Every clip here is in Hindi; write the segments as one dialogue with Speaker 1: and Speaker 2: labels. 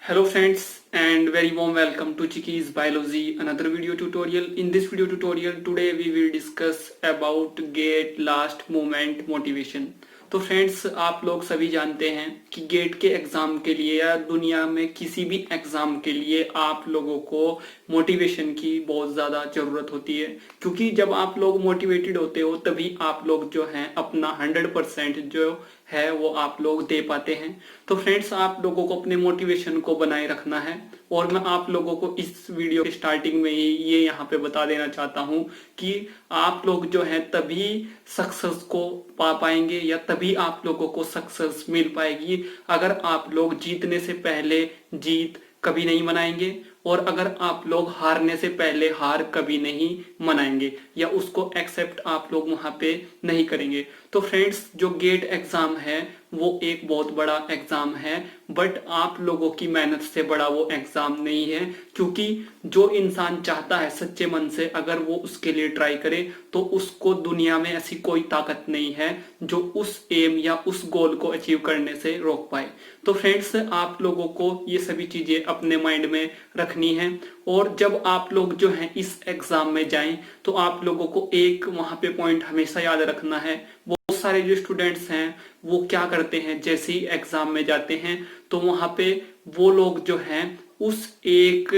Speaker 1: Hello friends and very warm welcome to Chiki's Biology, another video tutorial. In this video tutorial today we will discuss about GATE last moment motivation. तो फ्रेंड्स आप लोग सभी जानते हैं कि गेट के एग्जाम के लिए या दुनिया में किसी भी एग्जाम के लिए आप लोगों को मोटिवेशन की बहुत ज़्यादा ज़रूरत होती है, क्योंकि जब आप लोग मोटिवेटेड होते हो तभी आप लोग जो हैं अपना 100% जो है वो आप लोग दे पाते हैं। तो फ्रेंड्स आप लोगों को अपने मोटिवेशन को बनाए रखना है और मैं आप लोगों को इस वीडियो के स्टार्टिंग में ही ये यहाँ पे बता देना चाहता हूँ कि आप लोग जो है तभी सक्सेस को पा पाएंगे या तभी आप लोगों को सक्सेस मिल पाएगी अगर आप लोग जीतने से पहले जीत कभी नहीं मनाएंगे और अगर आप लोग हारने से पहले हार कभी नहीं मनाएंगे या उसको एक्सेप्ट आप लोग वहां पे नहीं करेंगे। तो फ्रेंड्स जो गेट एग्जाम है वो एक बहुत बड़ा एग्जाम है, बट आप लोगों की मेहनत से बड़ा वो एग्जाम नहीं है, क्योंकि जो इंसान चाहता है सच्चे मन से अगर वो उसके लिए ट्राई करे तो उसको दुनिया में ऐसी कोई ताकत नहीं है जो उस एम या उस गोल को अचीव करने से रोक पाए। तो फ्रेंड्स आप लोगों को ये सभी चीजें अपने माइंड में रखनी है और जब आप लोग जो है इस एग्जाम में जाएं तो आप लोगों को एक वहां पे पॉइंट हमेशा याद रखना है। बहुत सारे जो स्टूडेंट्स हैं वो क्या करते हैं, जैसे ही एग्जाम में जाते हैं तो वहां पे वो लोग जो हैं उस एक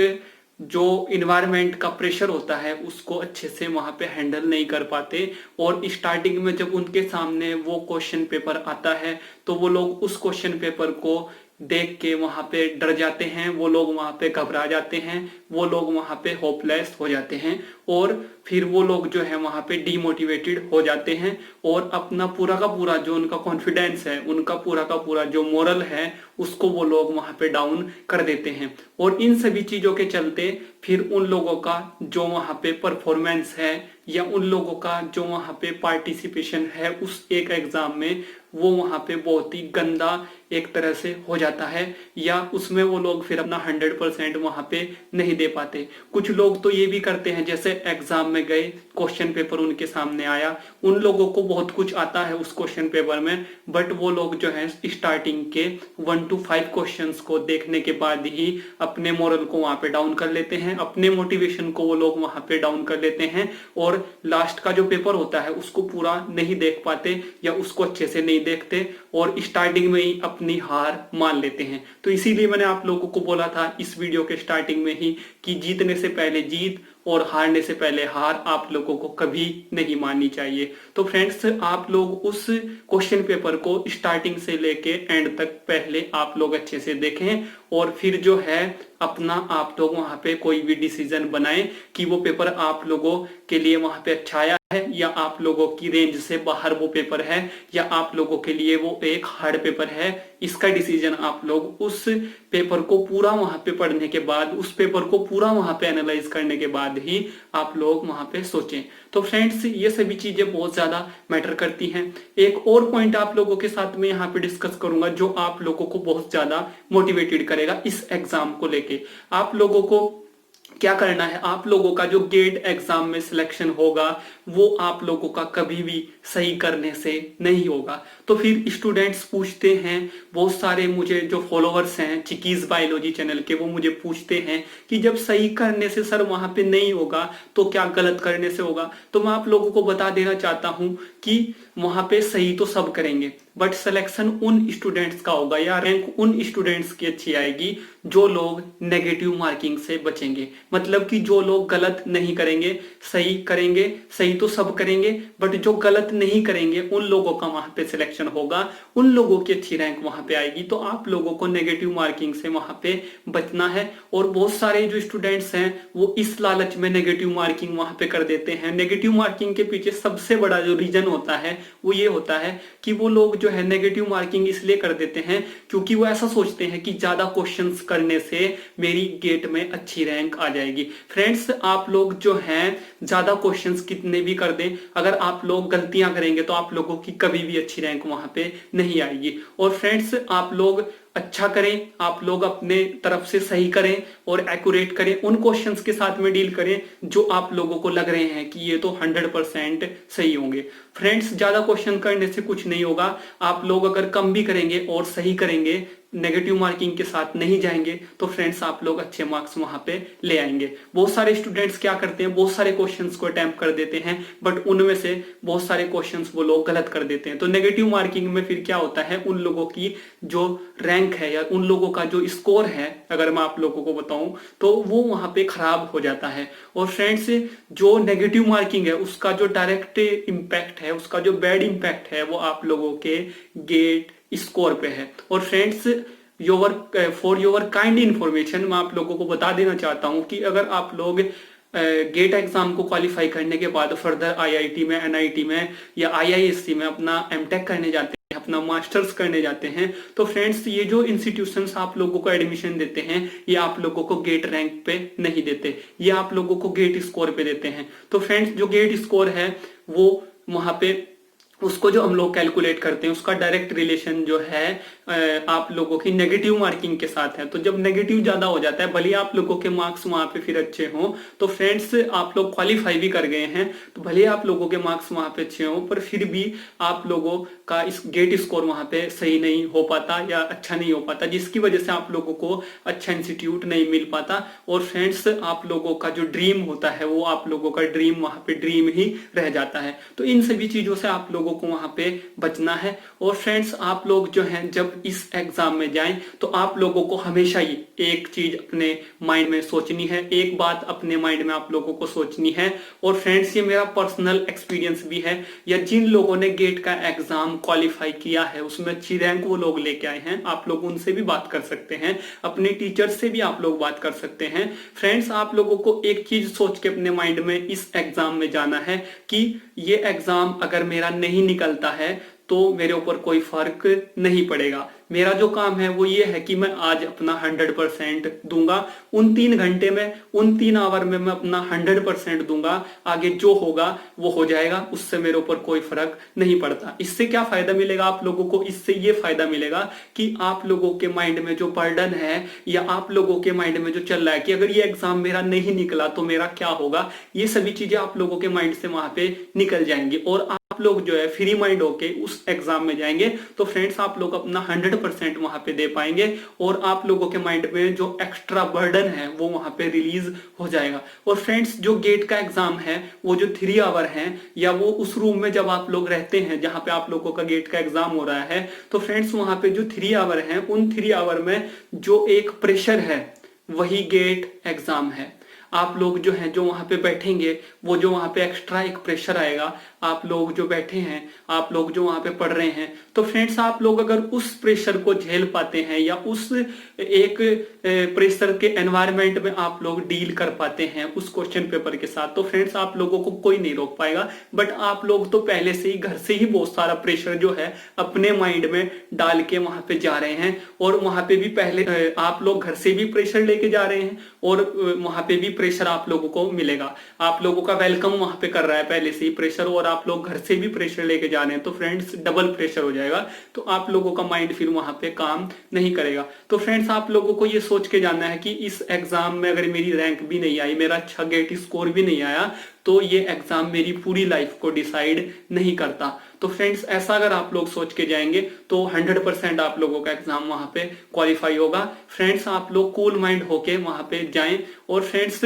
Speaker 1: जो इन्वायरमेंट का प्रेशर होता है उसको अच्छे से वहां पे हैंडल नहीं कर पाते और स्टार्टिंग में जब उनके सामने वो क्वेश्चन पेपर आता है तो वो लोग उस क्वेश्चन पेपर को देख के वहां पे डर जाते हैं, वो लोग वहां पे घबरा जाते हैं, वो लोग वहां पे होपलेस हो जाते हैं और फिर वो लोग जो है वहां पे डीमोटिवेटेड हो जाते हैं और अपना पूरा का पूरा जो उनका कॉन्फिडेंस है, उनका पूरा का पूरा जो मोरल है उसको वो लोग वहां पे डाउन कर देते हैं। और इन सभी चीजों के चलते फिर उन लोगों का जो वहां पे परफॉर्मेंस है या उन लोगों का जो वहां पे पार्टिसिपेशन है उस एक एग्जाम में वो वहां पे बहुत ही गंदा एक तरह से हो जाता है या उसमें वो लोग फिर अपना 100% वहां पे नहीं दे पाते। कुछ लोग तो ये भी करते हैं, जैसे एग्जाम में गए, क्वेश्चन पेपर उनके सामने आया, उन लोगों को बहुत कुछ आता है उस क्वेश्चन पेपर में, बट वो लोग जो है स्टार्टिंग के 1 to 5 क्वेश्चंस को देखने के बाद ही अपने मोरल को वहां पे डाउन कर लेते हैं, अपने मोटिवेशन को वो लोग वहां पे डाउन कर लेते हैं और लास्ट का जो पेपर होता है उसको पूरा नहीं देख पाते या उसको अच्छे से नहीं देखते और स्टार्टिंग में ही अपनी हार मान लेते हैं। तो इसीलिए मैंने आप लोगों को बोला था इस वीडियो के स्टार्टिंग में ही कि जीतने से पहले जीत और हारने से पहले हार आप लोगों को कभी नहीं माननी चाहिए। तो फ्रेंड्स आप लोग उस क्वेश्चन पेपर को स्टार्टिंग से लेके एंड तक पहले आप लोग अच्छे से देखें और फिर जो है अपना आप लोग वहां पे कोई भी डिसीजन बनाएं कि वो पेपर आप लोगों के लिए वहां पे अच्छा आया है या आप लोगों की रेंज से बाहर वो पेपर है या आप लोगों के लिए वो एक हार्ड पेपर है। इसका डिसीजन आप लोग उस पेपर को पूरा वहां पे पढ़ने के बाद, उस पेपर को पूरा वहां पे एनालाइज करने के बाद ही आप लोग वहां पे सोचें। तो फ्रेंड्स ये सभी चीजें बहुत ज्यादा मैटर करती हैं। एक और पॉइंट आप लोगों के साथ में यहाँ पे डिस्कस करूंगा जो आप लोगों को बहुत ज्यादा मोटिवेटेड करेगा इस एग्जाम को लेके। आप लोगों को क्या करना है, आप लोगों का जो गेट एग्जाम में सिलेक्शन होगा वो आप लोगों का कभी भी सही करने से नहीं होगा। तो फिर स्टूडेंट्स पूछते हैं, बहुत सारे मुझे जो फॉलोअर्स हैं चिकीज बायोलॉजी चैनल के वो मुझे पूछते हैं कि जब सही करने से सर वहां पे नहीं होगा तो क्या गलत करने से होगा। तो मैं आप लोगों को बता देना चाहता हूं कि वहां पे सही तो सब करेंगे बट सिलेक्शन उन स्टूडेंट्स का होगा या रैंक उन स्टूडेंट्स की अच्छी आएगी जो लोग नेगेटिव मार्किंग से बचेंगे। मतलब कि जो लोग गलत नहीं करेंगे, सही करेंगे, सही तो सब करेंगे बट जो गलत नहीं करेंगे उन लोगों का वहां पे सिलेक्शन होगा, उन लोगों की अच्छी रैंक वहां पे आएगी। तो आप लोगों को नेगेटिव मार्किंग से वहां पे बचना है। और बहुत सारे जो स्टूडेंट्स हैं वो इस लालच में नेगेटिव मार्किंग वहां पे कर देते हैं। नेगेटिव मार्किंग के पीछे सबसे बड़ा जो रीजन होता है वो ये होता है कि वो लोग जो है नेगेटिव मार्किंग इसलिए कर देते हैं क्योंकि वो ऐसा सोचते हैं कि ज्यादा क्वेश्चंस करने से मेरी गेट में अच्छी रैंक आ जाएगी। फ्रेंड्स आप लोग जो हैं ज्यादा क्वेश्चंस कितने भी कर दें, अगर आप लोग गलतियां करेंगे तो आप लोगों की कभी भी अच्छी रैंक वहां पे नहीं आएगी। और फ्रेंड्स आप लोग अच्छा करें, आप लोग अपने तरफ से सही करें और एक्यूरेट करें, उन क्वेश्चंस के साथ में डील करें जो आप लोगों को लग रहे हैं कि ये तो 100% सही होंगे। फ्रेंड्स ज्यादा क्वेश्चन करने से कुछ नहीं होगा, आप लोग अगर कम भी करेंगे और सही करेंगे नेगेटिव मार्किंग के साथ नहीं जाएंगे तो फ्रेंड्स आप लोग अच्छे मार्क्स वहां पे ले आएंगे। बहुत सारे स्टूडेंट्स क्या करते हैं, बहुत सारे क्वेश्चंस को अटेम्प्ट कर देते हैं, बट उनमें से बहुत सारे क्वेश्चंस वो लोग गलत कर देते हैं। तो नेगेटिव मार्किंग में फिर क्या होता है, उन लोगों की जो रैंक है या उन लोगों का जो स्कोर है, अगर मैं आप लोगों को बताऊं तो वो वहां पे खराब हो जाता है। और फ्रेंड्स जो नेगेटिव मार्किंग है उसका जो डायरेक्ट इम्पैक्ट है, उसका जो बैड इम्पैक्ट है वो आप लोगों के गेट स्कोर पे है। और friends for your kind information मैं आप लोगों को बता देना चाहता हूं कि अगर आप लोग गेट एग्जाम को क्वालिफाई करने के बाद फर्दर आईआईटी में, एनआईटी में या आईआईएससी में अपना एमटेक करने जाते हैं, अपना मास्टर्स करने जाते हैं, तो फ्रेंड्स ये जो इंस्टीट्यूशंस आप लोगों को एडमिशन देते हैं ये आप लोगों को गेट रैंक पे नहीं देते, ये आप लोगों को गेट स्कोर पे देते हैं। तो फ्रेंड्स जो गेट स्कोर है वो वहां पे उसको जो हम लोग कैलकुलेट करते हैं उसका डायरेक्ट रिलेशन जो है आप लोगों की नेगेटिव मार्किंग के साथ है। तो जब नेगेटिव ज्यादा हो जाता है, भले आप लोगों के मार्क्स वहां पे फिर अच्छे हों, तो फ्रेंड्स आप लोग क्वालिफाई भी कर गए हैं तो भले आप लोगों के मार्क्स वहां पे अच्छे हों, पर फिर भी आप लोगों का इस गेट स्कोर वहां पे सही नहीं हो पाता या अच्छा नहीं हो पाता, जिसकी वजह से आप लोगों को अच्छा इंस्टीट्यूट नहीं मिल पाता। और फ्रेंड्स आप लोगों का जो ड्रीम होता है वो आप लोगों का ड्रीम वहां पे ड्रीम ही रह जाता है। तो इन सभी चीजों से आप लोगों को वहां पे बचना है। और फ्रेंड्स आप लोग जो हैं जब इस एग्जाम में जाएं तो आप लोगों को हमेशा ही एक चीज अपने माइंड में सोचनी है, एक बात अपने माइंड में आप लोगों को सोचनी है। और फ्रेंड्स ये मेरा पर्सनल एक्सपीरियंस भी है, या जिन लोगों ने गेट का एग्जाम क्वालिफाई किया है उसमें अच्छी रैंक वो लोग लेके आए हैं, आप लोग उनसे भी बात कर सकते हैं, अपने टीचर से भी आप लोग बात कर सकते हैं। फ्रेंड्स आप लोगों को एक चीज सोच के अपने माइंड में इस एग्जाम में जाना है कि ये एग्जाम अगर मेरा नहीं निकलता है तो मेरे ऊपर कोई फर्क नहीं पड़ेगा। मेरा जो काम है वो ये है कि मैं आज अपना 100% दूंगा, उन 3 घंटे में, उन 3 आवर में मैं अपना 100% दूंगा, आगे जो होगा वो हो जाएगा, उससे मेरे ऊपर कोई फर्क नहीं पड़ता। इससे क्या फायदा मिलेगा आप लोगों को, इससे ये फायदा मिलेगा कि आप लोगों के माइंड में जो बर्डन है या आप लोगों के माइंड में जो चल रहा है कि अगर ये एग्जाम मेरा नहीं निकला तो मेरा क्या होगा, ये सभी चीजें आप लोगों के माइंड से वहां पे निकल जाएंगी और आप लोग जो है फ्री माइंड होके उस एग्जाम में जाएंगे। तो फ्रेंड्स आप लोग अपना 100% वहां पे दे पाएंगे और आप लोगों के माइंड में जो एक्स्ट्रा बर्डन है वो वहां पे रिलीज हो जाएगा। और फ्रेंड्स जो गेट का एग्जाम है वो जो 3 आवर है या वो उस रूम में जब आप लोग रहते हैं जहां पे आप लोगों का गेट का एग्जाम हो रहा है, तो फ्रेंड्स वहां पे जो 3 आवर है उन 3 आवर में जो एक प्रेशर है वही गेट एग्जाम है। आप लोग जो हैं जो वहां पे बैठेंगे वो जो वहां पे एक्स्ट्रा एक प्रेशर आएगा, आप लोग जो बैठे हैं, आप लोग जो वहां पे पढ़ रहे हैं, तो फ्रेंड्स आप लोग अगर उस प्रेशर को झेल पाते हैं या उस एक प्रेशर के एनवायरनमेंट में आप लोग डील कर पाते हैं उस क्वेश्चन पेपर के साथ, तो फ्रेंड्स आप लोगों को कोई नहीं रोक पाएगा। बट आप लोग तो पहले से ही घर से ही बहुत सारा प्रेशर जो है अपने माइंड में डाल के वहां पे जा रहे हैं और वहां पे भी पहले आप लोग घर से भी प्रेशर लेके जा रहे हैं और वहां पे भी प्रेशर आप लोगों को मिलेगा। आप लोगों का वेलकम वहां पे कर रहा है पहले से ही प्रेशर और आप लोग घर से भी प्रेशर लेके जा रहे हैं, तो फ्रेंड्स डबल प्रेशर हो जाएगा। तो आप लोगों का माइंड फिर वहां पे काम नहीं करेगा। तो फ्रेंड्स आप लोगों को ये सोच के जाना है कि इस एग्जाम में अगर मेरी रैंक भी नहीं आई, मेरा अच्छा गेट स्कोर भी नहीं आया, तो ये एग्जाम मेरी पूरी लाइफ को डिसाइड नहीं करता। तो फ्रेंड्स ऐसा अगर आप लोग सोच के जाएंगे तो 100% आप लोगों का एग्जाम वहां पे क्वालिफाई होगा। फ्रेंड्स आप लोग कूल माइंड होके वहां पे जाएं। और फ्रेंड्स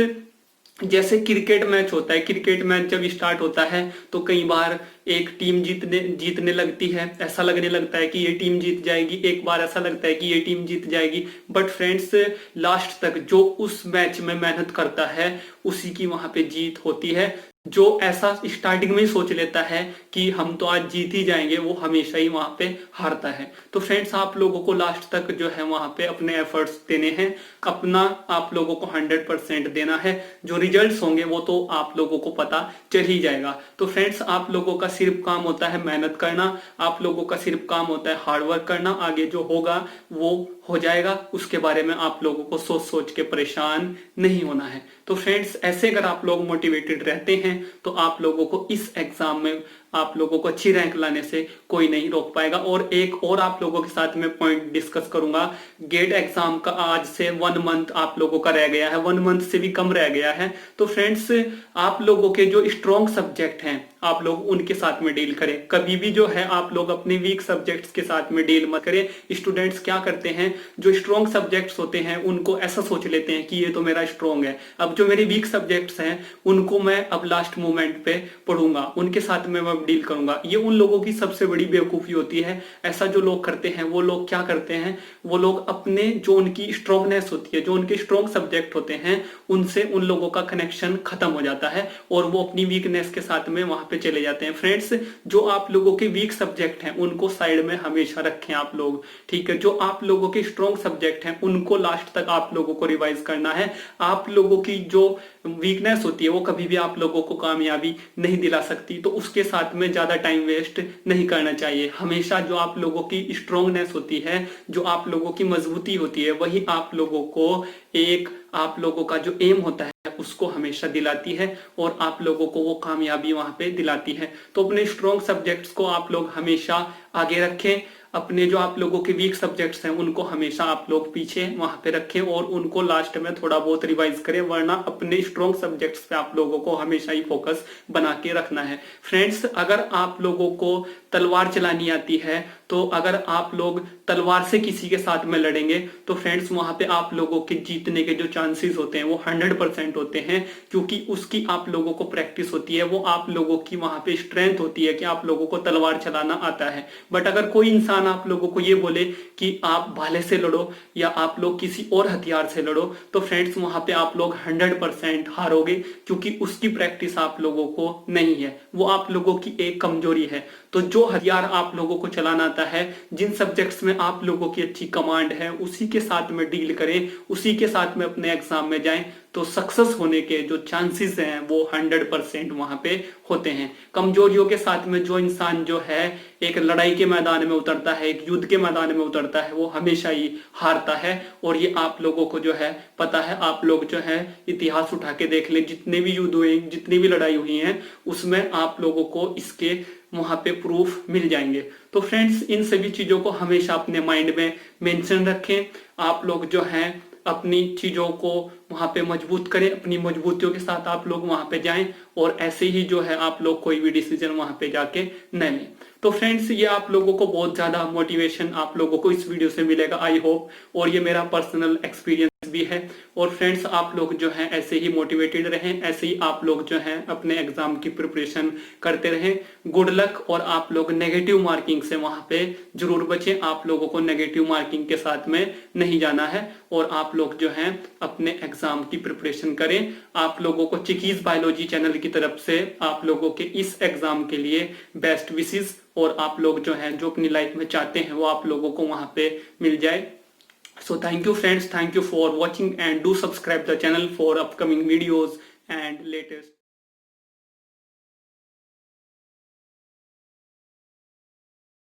Speaker 1: जैसे क्रिकेट मैच होता है, क्रिकेट मैच जब स्टार्ट होता है तो कई बार एक टीम जीतने लगती है, ऐसा लगने लगता है कि ये टीम जीत जाएगी, एक बार ऐसा लगता है कि ये टीम जीत जाएगी, बट फ्रेंड्स लास्ट तक जो उस मैच में मेहनत करता है उसी की वहां पे जीत होती है। जो ऐसा स्टार्टिंग में ही सोच लेता है कि हम तो आज जीत ही जाएंगे, वो हमेशा ही वहां पे हारता है। तो फ्रेंड्स आप लोगों को लास्ट तक जो है वहां पे अपने एफर्ट्स देने हैं, अपना आप लोगों को 100% देना है। जो रिजल्ट्स होंगे वो तो आप लोगों को पता चल ही जाएगा। तो फ्रेंड्स आप लोगों का सिर्फ काम होता है मेहनत करना, आप लोगों का सिर्फ काम होता है हार्डवर्क करना, आगे जो होगा वो हो जाएगा, उसके बारे में आप लोगों को सोच सोच के परेशान नहीं होना है। तो फ्रेंड्स ऐसे अगर आप लोग मोटिवेटेड रहते हैं तो आप लोगों को इस एग्जाम में आप लोगों को अच्छी रैंक लाने से कोई नहीं रोक पाएगा। और एक और आप लोगों के साथ में पॉइंट डिस्कस करूंगा, गेट एग्जाम का आज से 1 मंथ आप लोगों का रह गया है, 1 मंथ से भी कम रह गया है। तो फ्रेंड्स, आप लोगों के जो स्ट्रॉन्ग सब्जेक्ट हैं आप लोग उनके साथ में डील करें। कभी भी जो है आप लोग अपने वीक सब्जेक्ट्स के साथ में डील मत करें। स्टूडेंट्स क्या करते हैं, जो स्ट्रॉन्ग सब्जेक्ट्स होते हैं उनको ऐसा सोच लेते हैं कि ये तो मेरा स्ट्रॉन्ग है, अब जो मेरे वीक सब्जेक्ट्स हैं उनको मैं अब लास्ट मोमेंट पे पढ़ूंगा, उनके साथ में मैं डील करूंगा। ये उन लोगों की सबसे बड़ी बेवकूफी होती है। ऐसा जो लोग करते हैं वो लोग क्या करते हैं, वो लोग अपने जो उनकी स्ट्रॉन्गनेस होती है, जो उनके स्ट्रॉन्ग सब्जेक्ट होते हैं, उनसे उन लोगों का कनेक्शन खत्म हो जाता है और वो अपनी वीकनेस के साथ में वहां पे चले जाते हैं। फ्रेंड्स, जो आप लोगों के वीक सब्जेक्ट हैं उनको साइड में हमेशा रखें आप लोग, ठीक है। जो आप लोगों के स्ट्रॉन्ग सब्जेक्ट हैं उनको लास्ट तक आप लोगों को रिवाइज करना है। आप लोगों की जो वीकनेस होती है वो कभी भी आप लोगों को कामयाबी नहीं दिला सकती, तो उसके साथ में ज्यादा टाइम वेस्ट नहीं करना चाहिए। हमेशा जो आप लोगों की स्ट्रॉन्गनेस होती है, जो आप लोगों की मजबूती होती है, वही आप लोगों को एक आप लोगों का जो एम होता है उसको हमेशा दिलाती है और आप लोगों को वो कामयाबी वहां पे दिलाती है। तो अपने स्ट्रॉन्ग सब्जेक्ट्स को आप लोग हमेशा आगे रखें, अपने जो आप लोगों के वीक सब्जेक्ट्स हैं उनको हमेशा आप लोग पीछे वहां पे रखें और उनको लास्ट में थोड़ा बहुत रिवाइज करें, वरना अपने स्ट्रॉन्ग सब्जेक्ट्स पे आप लोगों को हमेशा ही फोकस बना के रखना है। फ्रेंड्स, अगर आप लोगों को तलवार चलानी आती है, तो अगर आप लोग तलवार से किसी के साथ में लड़ेंगे तो फ्रेंड्स वहां पे आप लोगों के जीतने के जो चांसेस होते हैं वो 100% होते हैं, क्योंकि उसकी आप लोगों को प्रैक्टिस होती है, वो आप लोगों की वहां पे स्ट्रेंथ होती है कि आप लोगों को तलवार चलाना आता है। बट अगर कोई इंसान आप लोगों को ये बोले कि आप भाले से लड़ो या आप लोग किसी और हथियार से लड़ो, तो फ्रेंड्स वहां पे आप लोग 100% हारोगे, क्योंकि उसकी प्रैक्टिस आप लोगों को नहीं है, वो आप लोगों की एक कमजोरी है। तो जो हथियार आप लोगों को चलाना आता है, जिन सब्जेक्ट्स में आप लोगों की अच्छी कमांड है, उसी के साथ में डील करें, उसी के साथ में अपने एग्जाम में जाएं, तो सक्सेस होने के जो चांसेस हैं वो 100% वहां पे होते हैं। कमजोरियों के साथ में जो इंसान जो है एक लड़ाई के मैदान में उतरता है, एक युद्ध के मैदान में उतरता है, वो हमेशा ही हारता है। और ये आप लोगों को जो है पता है, आप लोग जो है इतिहास उठा के देख लें, जितने भी युद्ध हुए, जितनी भी लड़ाई हुई है, उसमें आप लोगों को इसके वहां पे प्रूफ मिल जाएंगे। तो फ्रेंड्स, इन सभी चीजों को हमेशा अपने माइंड में मेंशन रखें। आप लोग जो हैं अपनी चीजों को वहां पे मजबूत करें, अपनी मजबूतियों के साथ आप लोग वहां पे जाएं और ऐसे ही जो है आप लोग कोई भी डिसीजन वहां पे जाके न लें। तो फ्रेंड्स, ये आप लोगों को बहुत ज्यादा मोटिवेशन आप लोगों को इस वीडियो से मिलेगा, आई होप, और ये मेरा पर्सनल एक्सपीरियंस भी है। और फ्रेंड्स, आप लोग जो हैं ऐसे ही मोटिवेटेड रहें, ऐसे ही आप लोग जो हैं अपने एग्जाम की प्रिपरेशन करते रहें। गुड लक, और आप लोग नेगेटिव मार्किंग से वहां पे जरूर बचें। आप लोगों को नेगेटिव मार्किंग के साथ में नहीं जाना है और आप लोग जो हैं अपने एग्जाम की प्रिपरेशन करें। आप लोगों को चिकीज बायोलॉजी चैनल की तरफ से आप लोगों के इस एग्जाम के लिए बेस्ट विशेस, और आप लोग जो हैं जो अपनी लाइफ में चाहते हैं वो आप लोगों को वहां पे मिल जाए। So thank you friends, thank you for watching and do subscribe the channel for upcoming videos and latest